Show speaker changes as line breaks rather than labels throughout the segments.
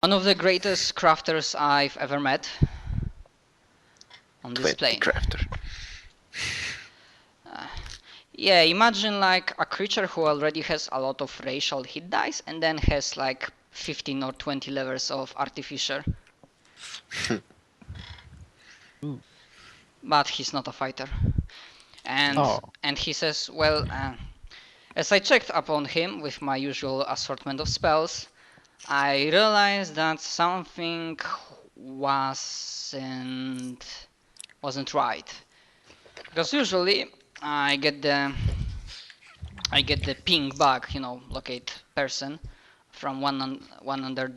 One of the greatest crafters I've ever met on this
20
plane.
crafter.
Yeah, imagine like a creature who already has a lot of racial hit dice and then has like 15 or 20 levels of artificer. But he's not a fighter. And
Oh.
and he says, well, as I checked upon him with my usual assortment of spells, I realized that something wasn't right. Because usually I get the ping bug, you know, locate person from one under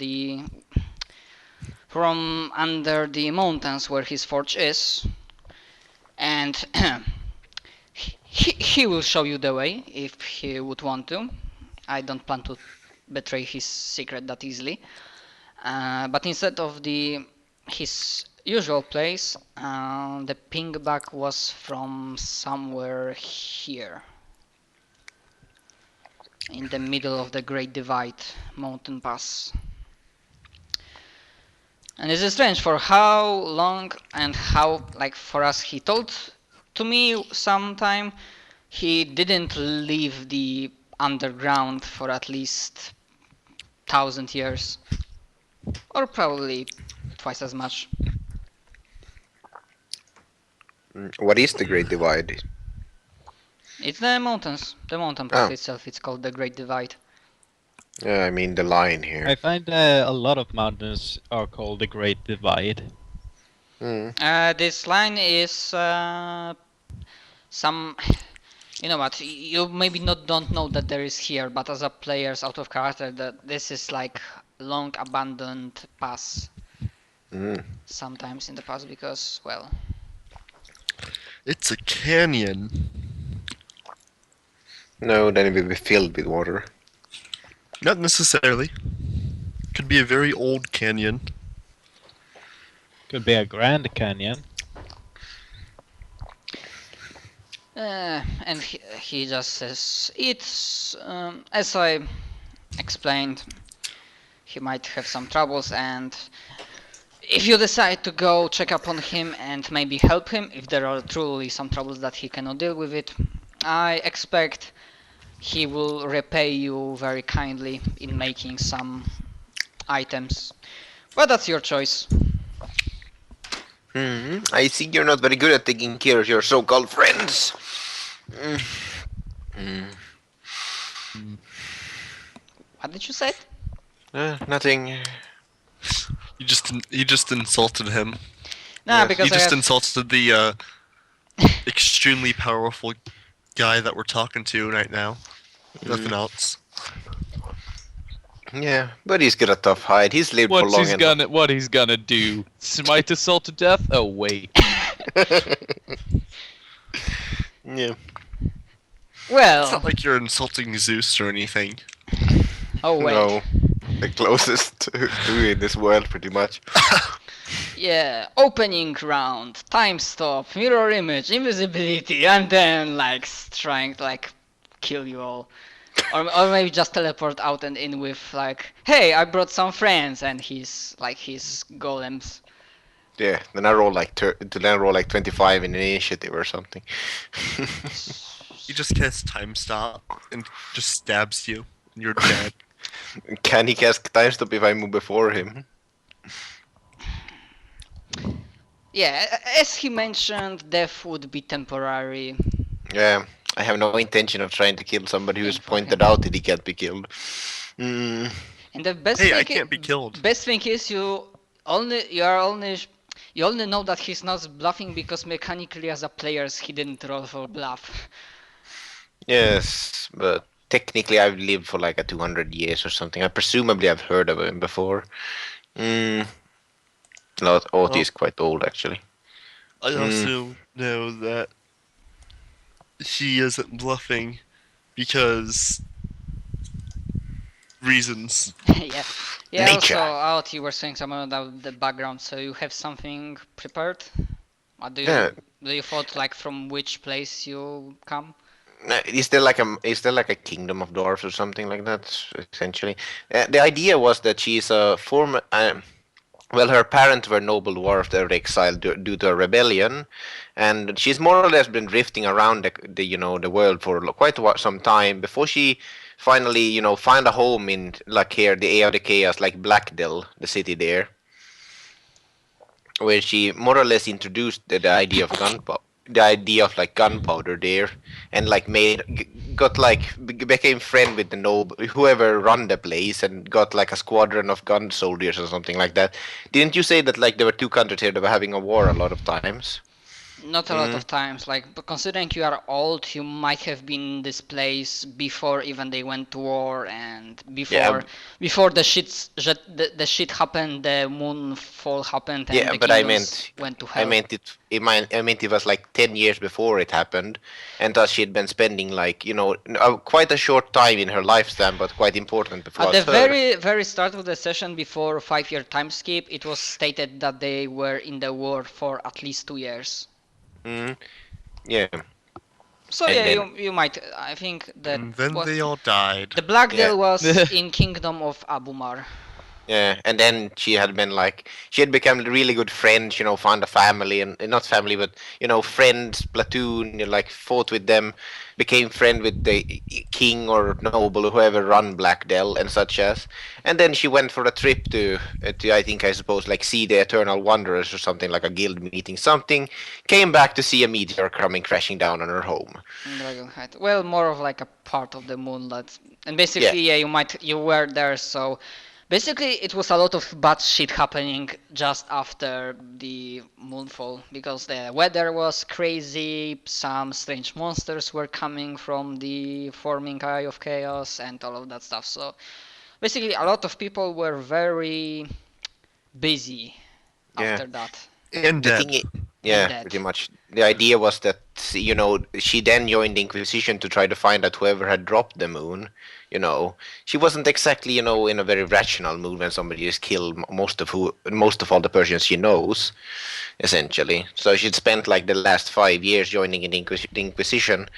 the mountains where his forge is, and he will show you the way if he would want to. I don't plan to betray his secret that easily. But instead of his usual place, the ping bug was from somewhere here, in the middle of the Great Divide mountain pass. And this is strange for how long and how, like, for us, he told to me sometime he didn't leave the underground for at least 1,000 years, or probably twice as much.
What is the Great Divide?
It's the mountains, the mountain pass itself. It's called the Great Divide.
Yeah, I mean the line here.
I find a lot of mountains are called the Great Divide.
This line is some. You know what? You maybe don't know that there is here, but as a players out of character, that this is like long abandoned pass. Sometimes in the past, because well,
It's a canyon.
No, then it will be filled with water.
Not necessarily. Could be a very old canyon.
Could be a Grand Canyon.
and he just says it's as I explained. He might have some troubles, and if you decide to go check up on him and maybe help him, if there are truly some troubles that he cannot deal with it, I expect he will repay you very kindly in making some items. But that's your choice.
I see you're not very good at taking care of your so-called friends.
What did you say?
Nothing.
You just insulted him.
Nah,
Yes.
because
You
I
just
have...
insulted the extremely powerful guy that we're talking to right now. Nothing else.
Yeah, but he's got a tough hide. He's lived for long enough.
What he's gonna do? Smite us all to death? Oh wait.
Yeah.
Well...
It's not like you're insulting Zeus or anything.
Oh wait.
No. The closest to in this world, pretty much.
Yeah, opening round, time stop, mirror image, invisibility, and then like trying to like kill you all. Or maybe just teleport out and in with like, hey, I brought some friends, and his golems.
Yeah, then I roll like 25 in initiative or something.
He just casts time stop and just stabs you, and you're dead.
Can he cast time stop if I move before him?
Yeah, as he mentioned, death would be temporary.
Yeah, I have no intention of trying to kill somebody who's
Yeah,
pointed
okay.
out that he can't be killed.
And the best
Hey,
thing
I can't be killed.
Best thing is you only know that he's not bluffing because mechanically as a player he didn't roll for bluff.
Yes, but technically I've lived for like 200 years or something. I presumably have heard of him before. Oti is quite old actually.
I also know that he isn't bluffing because reasons.
Yeah. Yeah,
Nature.
also out you were saying something about the background, so you have something prepared? What do you
Yeah.
thought like from which place you come?
Is there like a kingdom of dwarfs or something like that? Essentially, the idea was that she's a former. Well, her parents were noble dwarfs that were exiled due to a rebellion, and she's more or less been drifting around the world for quite some time before she finally find a home in like here the Eye of the Chaos, like Blackdell, the city there, where she more or less introduced the idea of gunpowder. The idea of like gunpowder there, and like got like became friend with the noble whoever run the place, and got like a squadron of gun soldiers or something like that. Didn't you say that like there were two countries here that were having a war a lot of times?
Not a lot of times, like, but considering you are old, you might have been in this place before even they went to war, and before the shit happened, the moonfall happened, and
Yeah,
the
but I
kingdoms went to hell.
I meant it was like 10 years before it happened, and thus she had been spending like quite a short time in her lifespan, but quite important before.
At the very start of the session, before 5-year time skip, it was stated that they were in the war for at least 2 years.
Yeah.
So
And
yeah,
then-
you might. I think that
And then
what-
they all died.
the Blackdale
Yeah.
was in Kingdom of Abumar.
Yeah, and then she had become really good friends, found a family, and not family, but friends, platoon, like fought with them, became friend with the king or noble, whoever run Blackdell and such as. And then she went for a trip to I suppose like see the Eternal Wanderers or something, like a guild meeting, something. Came back to see a meteor coming crashing down on her home.
Dragonhead. Well, more of like a part of the moonlight. And basically, yeah, you were there, so basically it was a lot of bad shit happening just after the moonfall, because the weather was crazy, some strange monsters were coming from the forming Eye of Chaos and all of that stuff. So basically a lot of people were very busy
Yeah.
after that.
And
The
dead.
thing yeah,
dead.
pretty much. The idea was that she then joined the Inquisition to try to find out whoever had dropped the moon. She wasn't exactly in a very rational mood when somebody has killed most of all the Persians she knows, essentially. So she'd spent like the last 5 years joining in the Inquisition,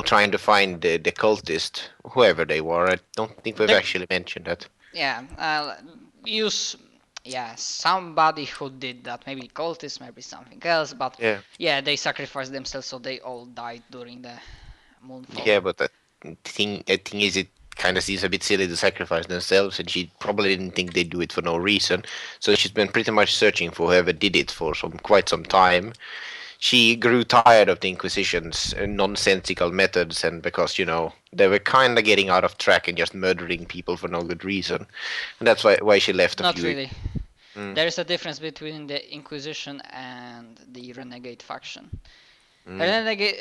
trying to find the cultist, whoever they were. I don't think we've actually mentioned that.
Yeah, somebody who did that, maybe cultists, maybe something else, but
Yeah.
they sacrificed themselves, so they all died during the moonfall.
Yeah, but the thing is, it kind of seems a bit silly to sacrifice themselves, and she probably didn't think they'd do it for no reason. So she's been pretty much searching for whoever did it for quite some time. She grew tired of the Inquisition's nonsensical methods, and because they were kind of getting out of track and just murdering people for no good reason, and that's why she left.
Not really. There is a difference between the Inquisition and the Renegade faction. Renegade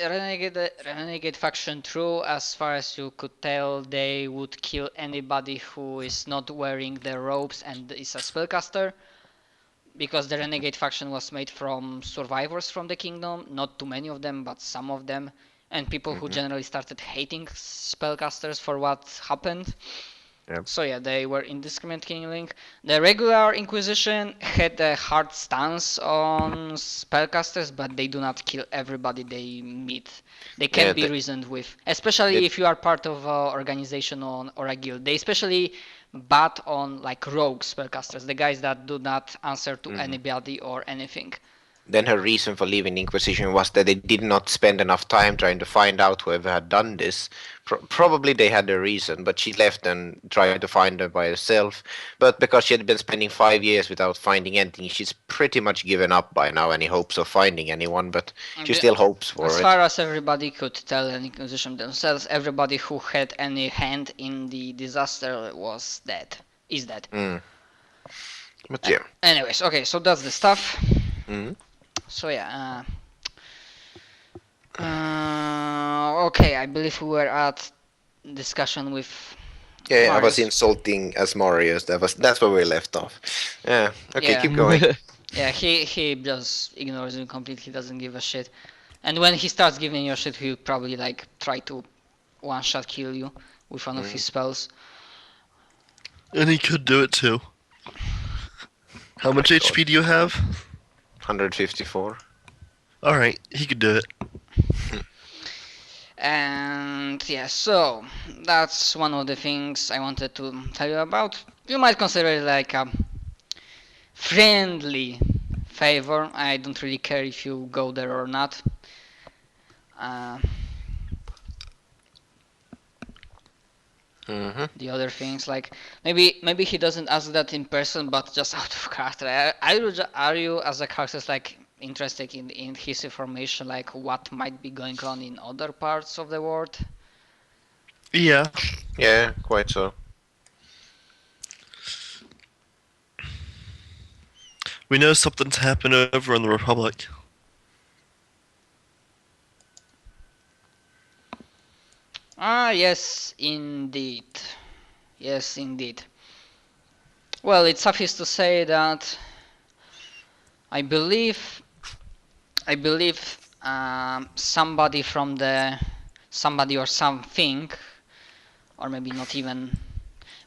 faction, true, as far as you could tell, they would kill anybody who is not wearing the robes and is a spellcaster, because the Renegade faction was made from survivors from the kingdom, not too many of them, but some of them, and people who generally started hating spellcasters for what happened.
Yep.
So yeah, they were indiscriminate killing. The regular Inquisition had a hard stance on spellcasters, but they do not kill everybody they meet. They can be reasoned with, especially if you are part of an organization or a guild. They especially bad on like rogue spellcasters, the guys that do not answer to anybody or anything.
Then her reason for leaving the Inquisition was that they did not spend enough time trying to find out whoever had done this. Probably they had their reason, but she left and tried to find her by herself. But because she had been spending 5 years without finding anything, she's pretty much given up by now any hopes of finding anyone, but she still hopes for
As
it.
far as everybody could tell the Inquisition themselves, everybody who had any hand in the disaster is dead.
But yeah.
Anyways, okay, so that's the stuff.
Mhm.
So yeah, okay, I believe we were at discussion with
Yeah, I was
Marius.
insulting Asmarius. That's where we left off. Yeah. Okay,
Yeah.
keep going.
Yeah, he just ignores you completely, he doesn't give a shit. And when he starts giving you a shit, he'll probably like try to one-shot kill you with one of his spells.
And he could do it too. How much HP do you have?
154.
Alright, he could do it.
And yeah, so that's one of the things I wanted to tell you about. You might consider it like a friendly favor. I don't really care if you go there or not. Uh, the other things, like maybe he doesn't ask that in person, but just out of character. Are you as a character like interested in his information, like what might be going on in other parts of the world?
Yeah.
Yeah, quite so.
We know something's happened over in the Republic.
Ah, yes, indeed. Yes, indeed. Well, it's suffice to say that I believe somebody from somebody or something, or maybe not even,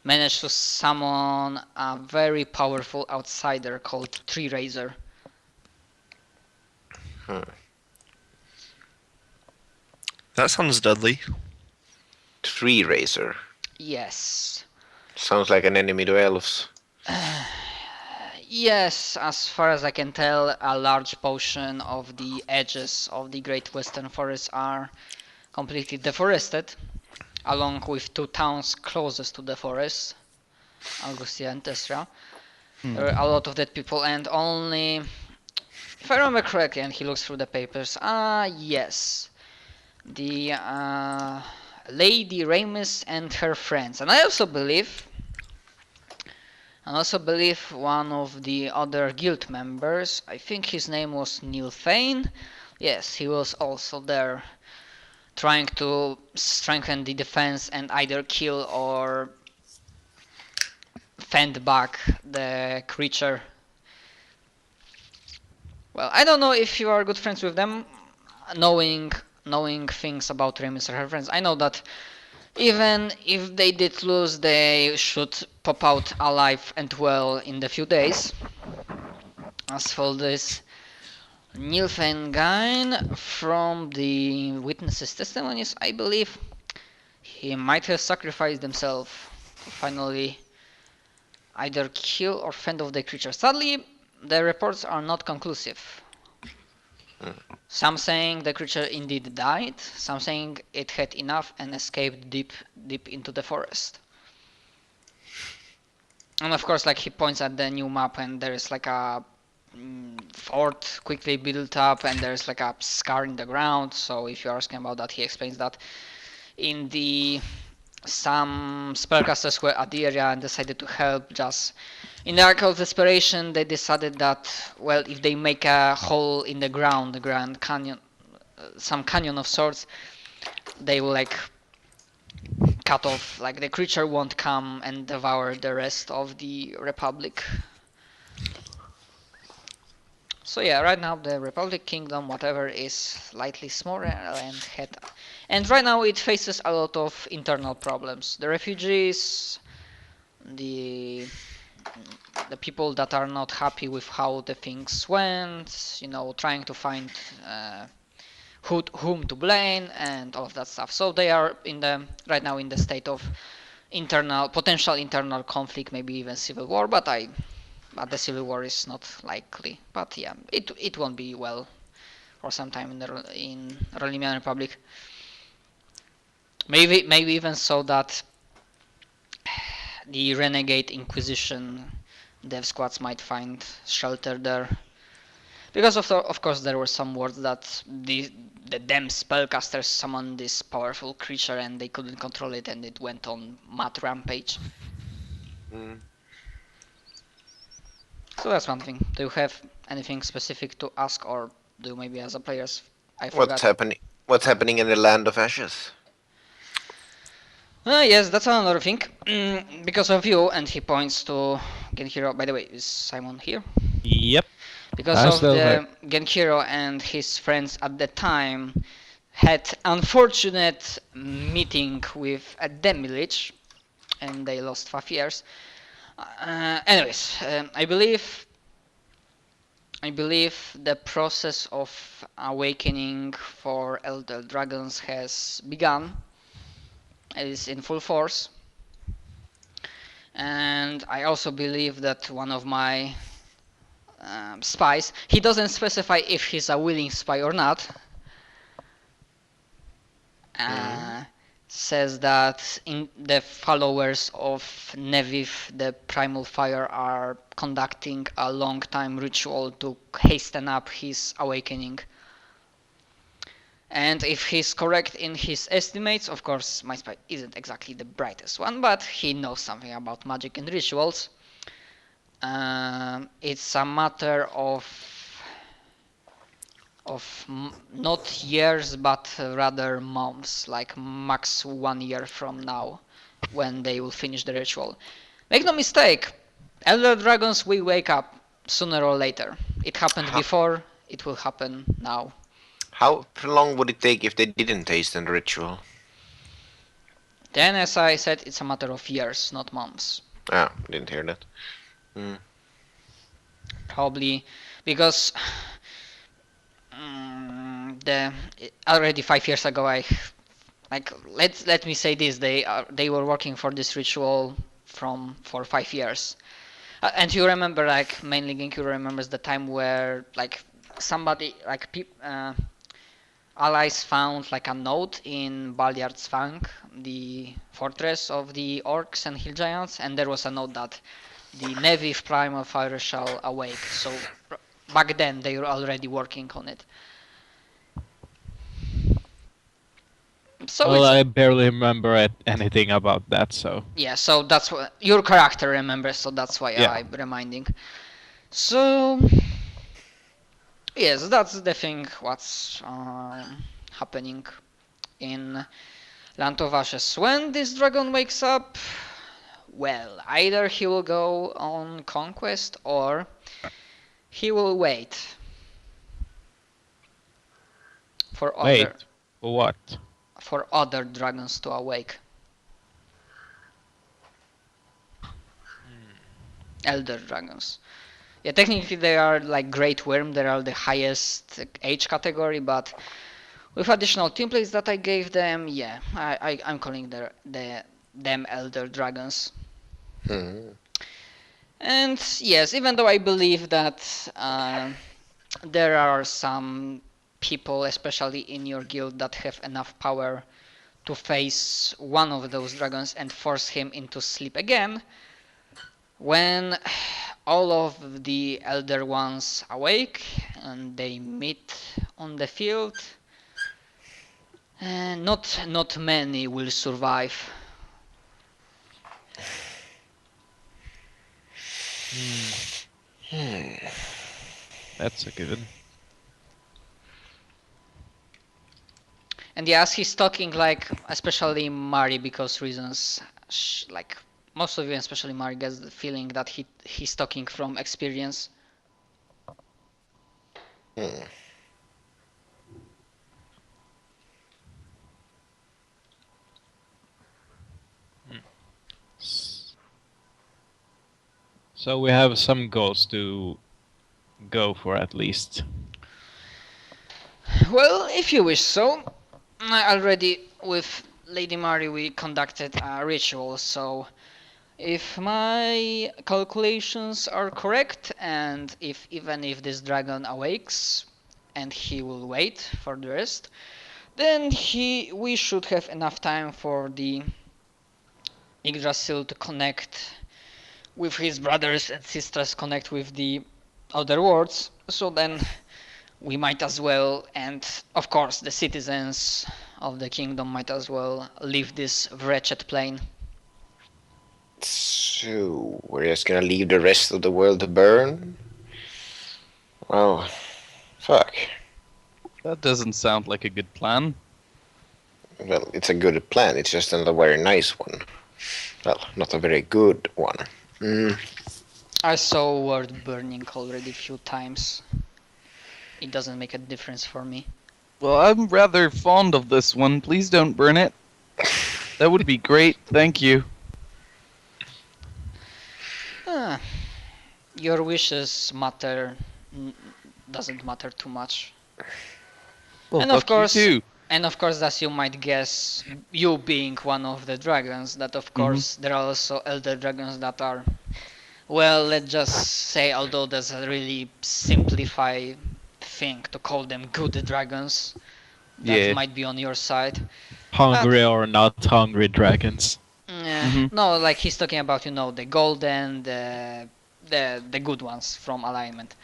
managed to summon a very powerful outsider called Tree Razor.
That sounds deadly.
Tree Razor.
Yes.
Sounds like an enemy to elves.
Yes, as far as I can tell, a large portion of the edges of the Great Western Forest are completely deforested, along with two towns closest to the forest, Augustia and Tesra. There are a lot of dead people, and only, if I remember correctly, and he looks through the papers, yes, the Lady Ramis and her friends, and I also believe one of the other guild members, I think his name was Neil Thane. Yes, he was also there, trying to strengthen the defense and either kill or fend back the creature. Well, I don't know if you are good friends with them, knowing things about Remus or her friends. I know that even if they did lose, they should pop out alive and well in the few days. As for this Nilfgaard, from the witnesses' testimonies, I believe he might have sacrificed himself to finally either kill or fend off the creature. Sadly, the reports are not conclusive. Some saying the creature indeed died, some saying it had enough and escaped deep into the forest. And of course, like, he points at the new map, and there is like a fort quickly built up, and there's like a scar in the ground. So if you're asking about that, he explains that some spellcasters were at the area and decided to help. Just in the act of desperation, they decided that, well, if they make a hole in the Grand Canyon, some canyon of sorts, they will like cut off, like the creature won't come and devour the rest of the Republic. So yeah, right now the Republic Kingdom, whatever, is slightly smaller and right now it faces a lot of internal problems. The refugees, the people that are not happy with how the things went, trying to find whom to blame and all of that stuff. So they are right now in the state of potential internal conflict, maybe even civil war, but the civil war is not likely. But yeah, it won't be well for some time in Romanian Republic. Maybe even so that the Renegade Inquisition dev squads might find shelter there. Because of course there were some words that the damn spellcasters summoned this powerful creature and they couldn't control it, and it went on mad rampage. So that's one thing. Do you have anything specific to ask, or do you maybe as a players? I forgot.
What's happening in the Land of Ashes?
Yes, that's another thing. Because of you, and he points to Genhiro. By the way, is Simon here?
Yep.
Because of the Genhiro and his friends at the time had unfortunate meeting with a Demilich, and they lost 5 years. Anyways, I believe I believe the process of awakening for elder dragons has begun. It is in full force. And I also believe that one of my spies, he doesn't specify if he's a willing spy or not, says that in the followers of Neviv, the Primal Fire, are conducting a long time ritual to hasten up his awakening. And if he's correct in his estimates, of course my spy isn't exactly the brightest one, but he knows something about magic and rituals. It's a matter of not years but rather months, like max 1 year from now, when they will finish the ritual. Make no mistake, elder dragons will wake up sooner or later. It happened before, it will happen now.
How long would it take if they didn't taste in the ritual?
Then, as I said, it's a matter of years, not months.
Ah, didn't hear that.
Probably because already 5 years ago, let me say this: they were working for this ritual for 5 years, and you remember, like, mainly Genki remembers the time where somebody allies found like a note in Balyard's Fang, the fortress of the orcs and hill giants, and there was a note that the Neviv Primal Fire shall awake. So back then they were already working on it. So
Well, I barely remember anything about that, so...
yeah, so that's what your character remembers, so that's why
Yeah.
I'm reminding. So yes, that's the thing what's happening in Land of Ashes. When this dragon wakes up, well, either he will go on conquest or he will wait for
Wait, for what?
other dragons to awake. Elder dragons. Yeah, technically they are like Great Worm, they are the highest age category, but with additional templates that I gave them, yeah, I'm calling them Elder Dragons. And yes, even though I believe that there are some people, especially in your guild, that have enough power to face one of those dragons and force him into sleep again, when all of the elder ones awake and they meet on the field, not many will survive.
That's a given.
And yes, he's talking like, especially Mari, because reasons, like most of you, especially Mari, gets the feeling that he's talking from experience.
So we have some goals to go for at least.
Well, if you wish so. I already, with Lady Mari, we conducted a ritual, so if my calculations are correct, and even if this dragon awakes and he will wait for the rest, then we should have enough time for the Yggdrasil to connect with his brothers and sisters, connect with the other worlds. So then we might as well, and of course the citizens of the kingdom might as well, leave this wretched plane.
So, we're just gonna leave the rest of the world to burn? Well, fuck.
That doesn't sound like a good plan.
Well, it's a good plan, it's just not a very nice one. Well, not a very good one.
I saw word burning already a few times. It doesn't make a difference for me.
Well, I'm rather fond of this one. Please don't burn it. That would be great. Thank you.
Your wishes matter doesn't matter too much.
Well,
And of
fuck you
course,
too.
and of course, as you might guess, you being one of the dragons, that of course there are also elder dragons that are, well, let's just say, although that's a really simplified thing to call them good dragons, that
Yeah.
might be on your side.
Hungry or not hungry dragons.
Yeah,
Mhm.
no, like he's talking about, the golden, the good ones from alignment.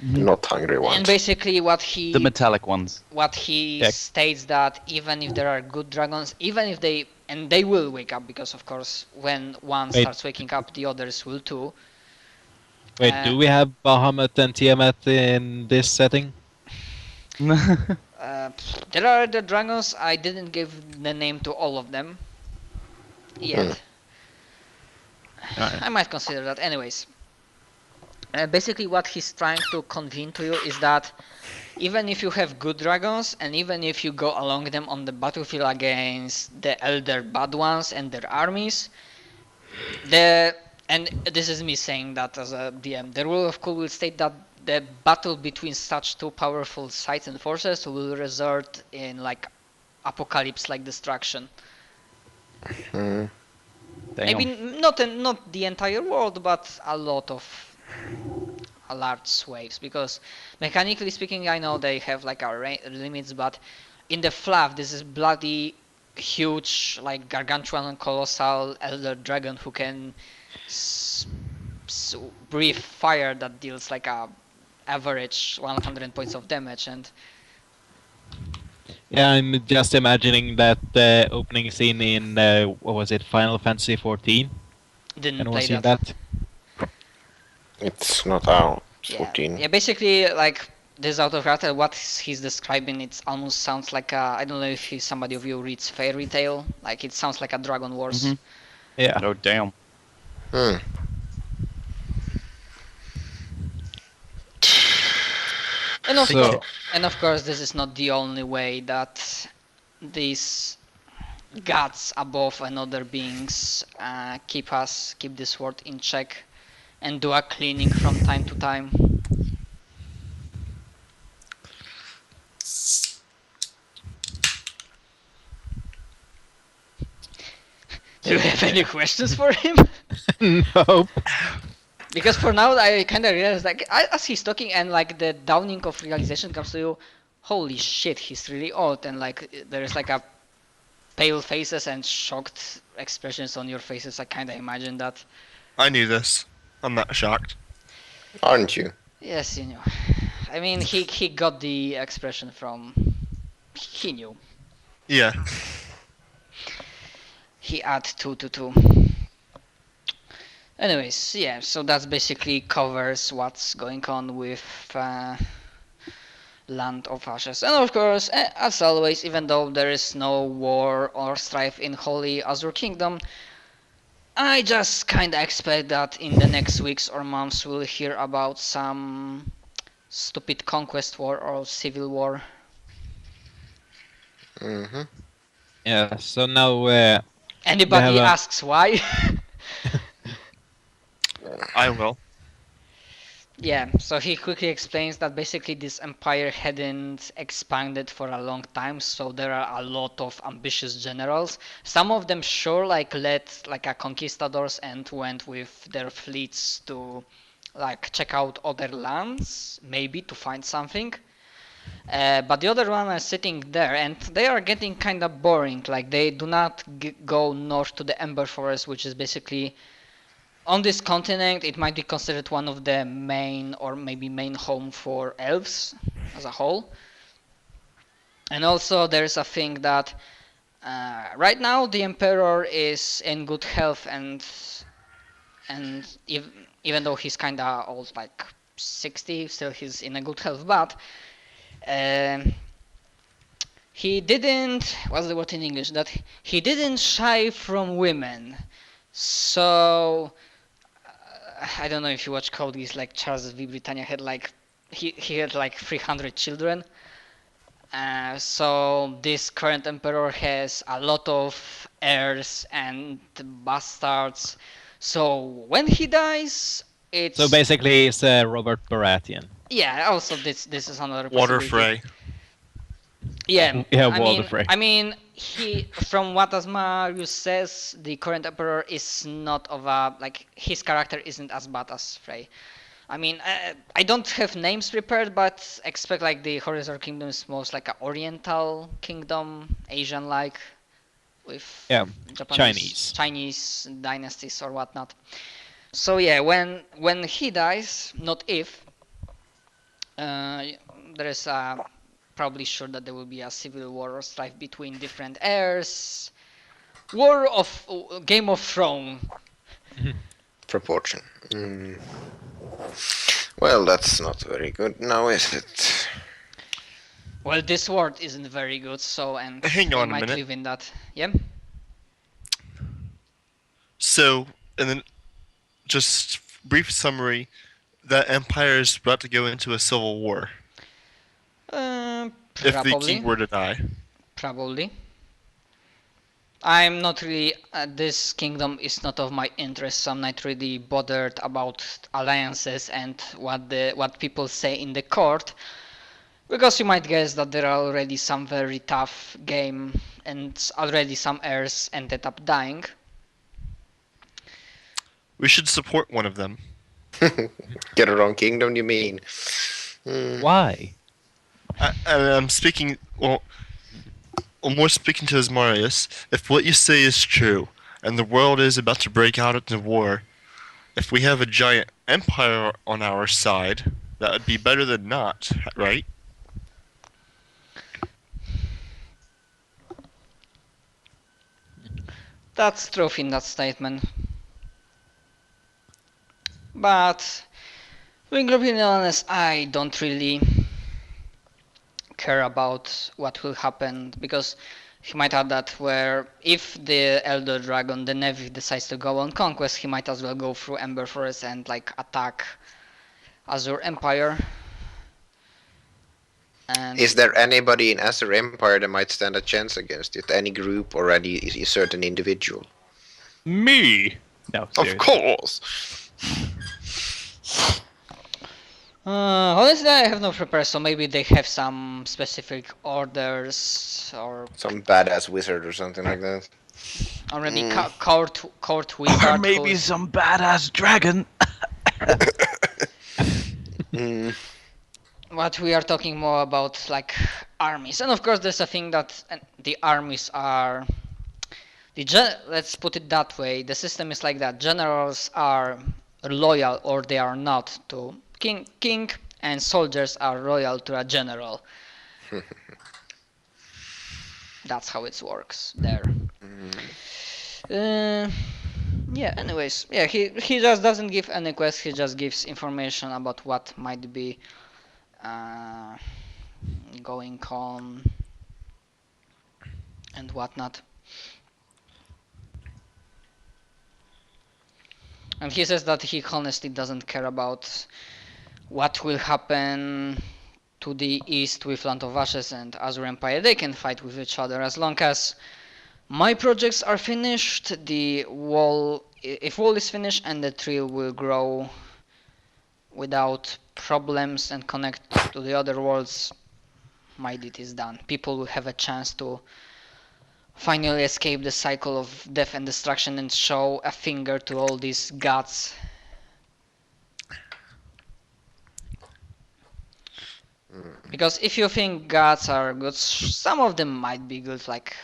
Not hungry
And
ones.
basically
The metallic ones.
what he
Yeah.
states that even if there are good dragons, even if they will wake up, because of course when one
Wait.
starts waking up, the others will too.
Wait,
Uh,
do we have Bahamut and Tiamat in this setting?
There are the dragons. I didn't give the name to all of them yet.
Alright.
I might consider that. Anyways, basically what he's trying to convey to you is that even if you have good dragons, and even if you go along them on the battlefield against the elder bad ones and their armies, and this is me saying that as a DM, the rule of cool will state that the battle between such two powerful sides and forces will result in like apocalypse-like destruction.
Mm.
Maybe not the entire world, but a large swaths, because mechanically speaking, I know they have like limits, but in the fluff, this is bloody huge, like gargantuan and colossal elder dragon who can breathe fire that deals like a average 100 points of damage, and
Yeah, I'm just imagining that opening scene in, what was it, Final Fantasy 14?
didn't
Anyone
play
seen
that.
that?
It's not out. It's
Yeah.
14.
Yeah, basically, like, this out of character, what he's describing, it almost sounds like I don't know if somebody of you reads Fairy Tale, like it sounds like a Dragon Wars.
Mhm.
Yeah.
Oh, damn.
Hmm.
And of course, this is not the only way that these gods above and other beings keep this world in check and do a cleaning from time to time. Do you have any questions for him?
Nope.
Because for now, I kind of realized, like, as he's talking and like the dawning of realization comes to you, holy shit, he's really old, and like there's like a pale faces and shocked expressions on your faces. I kind of imagine that.
I knew this. I'm not shocked.
Aren't you?
Yes, you knew. I mean, he got the expression from. He knew.
Yeah.
He add 2 to 2. Anyways, yeah, so that's basically covers what's going on with Land of Ashes. And of course, as always, even though there is no war or strife in Holy Azure Kingdom, I just kinda expect that in the next weeks or months we'll hear about some stupid conquest war or civil war.
Mm-hmm.
Yeah, so now
Anybody
have a-
asks why?
I will.
Yeah, so he quickly explains that basically this empire hadn't expanded for a long time, so there are a lot of ambitious generals. Some of them sure like led like a conquistadors and went with their fleets to like check out other lands, maybe to find something. But the other one are sitting there and they are getting kind of boring, like they do not go north to the Ember Forest, which is basically on this continent. It might be considered one of the main or maybe main home for elves as a whole. And also there's a thing that right now the Emperor is in good health, and even though he's kind of old, like 60, still he's in a good health, but he didn't, what's the word in English, that he didn't shy from women. So I don't know if you watch Code Geass, like Charles V. Britannia had like he had like 300 children. So this current emperor has a lot of heirs and bastards. So when he dies, it's
so basically it's Robert Baratheon.
Yeah, also this is another
Water
possibility.
Frey.
Yeah,
Yeah,
I
Walder
mean,
Frey.
I mean, from what Asmarius says, the current emperor is not of a like his character isn't as bad as Frey. I mean, I don't have names prepared, but expect like the Horizon Kingdom is most like a Oriental kingdom, Asian-like, with
Yeah,
Japanese,
Chinese.
Chinese dynasties or whatnot. So yeah, when he dies, not if, there is a probably sure that there will be a civil war or strife between different heirs. War of Game of Thrones.
Proportion. Well, that's not very good now, is it?
Well, this word isn't very good, so and
Hang
we
on a
might
minute.
live in that. Yeah.
So, and then just brief summary. That empire is about to go into a civil war if the
Probably.
king were to die.
Probably. I'm not really. This kingdom is not of my interest, so I'm not really bothered about alliances and what people say in the court. Because you might guess that there are already some very tough game and already some heirs ended up dying.
We should support one of them.
Get around kingdom, you mean?
Why?
I'm speaking. Well, more speaking to Asmarius. If what you say is true, and the world is about to break out into war, if we have a giant empire on our side, that would be better than not, right?
That's truth in that statement. But being completely honest, I don't really care about what will happen because he might add that where if the Elder Dragon, the Navy, decides to go on conquest, he might as well go through Ember Forest and like attack Azure Empire. And
Is there anybody in Azure Empire that might stand a chance against it? Any group or any certain individual?
Me? No, seriously.
Of course!
honestly, I have no prepare, so maybe they have some specific orders or
Some badass wizard or something like that.
already
Mm.
court wizard.
Or maybe
who's-
some badass dragon.
What we are talking more about like armies, and of course there's a thing that the armies are let's put it that way, the system is like that. Generals are loyal or they are not to king and soldiers are loyal to a general. That's how it works there. Yeah, anyways, yeah, he just doesn't give any quest, he just gives information about what might be going on and whatnot. And he says that he honestly doesn't care about what will happen to the east with Land of Ashes and Azure Empire. They can fight with each other as long as my projects are finished, the wall, if wall is finished and the tree will grow without problems and connect to the other worlds, my deed is done. People will have a chance to finally escape the cycle of death and destruction and show a finger to all these gods. Because if you think gods are good, some of them might be good, like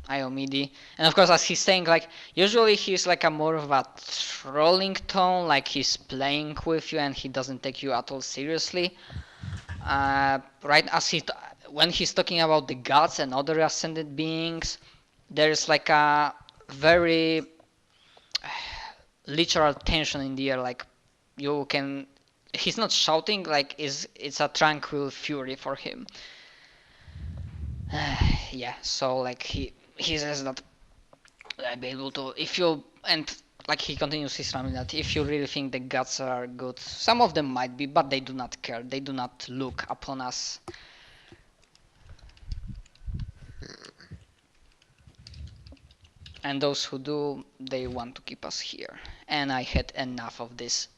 Iomidi. And of course, as he's saying, like, usually he's like a more of a trolling tone, like he's playing with you and he doesn't take you at all seriously. Right as when he's talking about the gods and other ascended beings, there's like a very literal tension in the air, like you can, he's not shouting, like it's a tranquil fury for him. Yeah, so like he says that I'll be able to, if you, and like he continues his rambling that if you really think the gods are good, some of them might be, but they do not care, they do not look upon us. And those who do, they want to keep us here. And I had enough of this.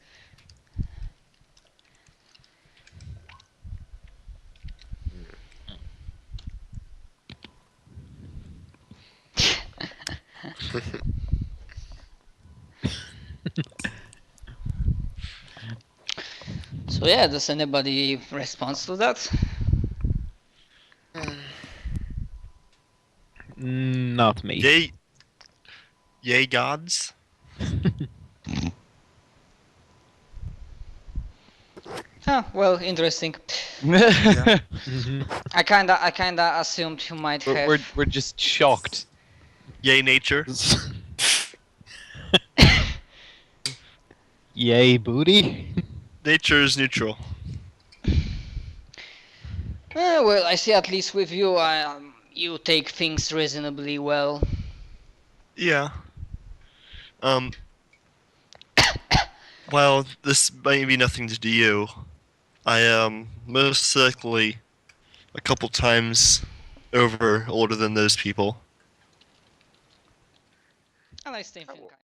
So yeah, does anybody respond to that?
Not me.
Yay. Yay, gods.
Huh, well, interesting.
Mhm.
I kinda assumed you might have.
we're just shocked.
Yay, nature.
Yay, booty.
Nature is neutral.
Well, I see at least with you, you take things reasonably well.
Yeah. Well, this may be nothing to do you. I am most likely a couple times over older than those people.
And I still feel kind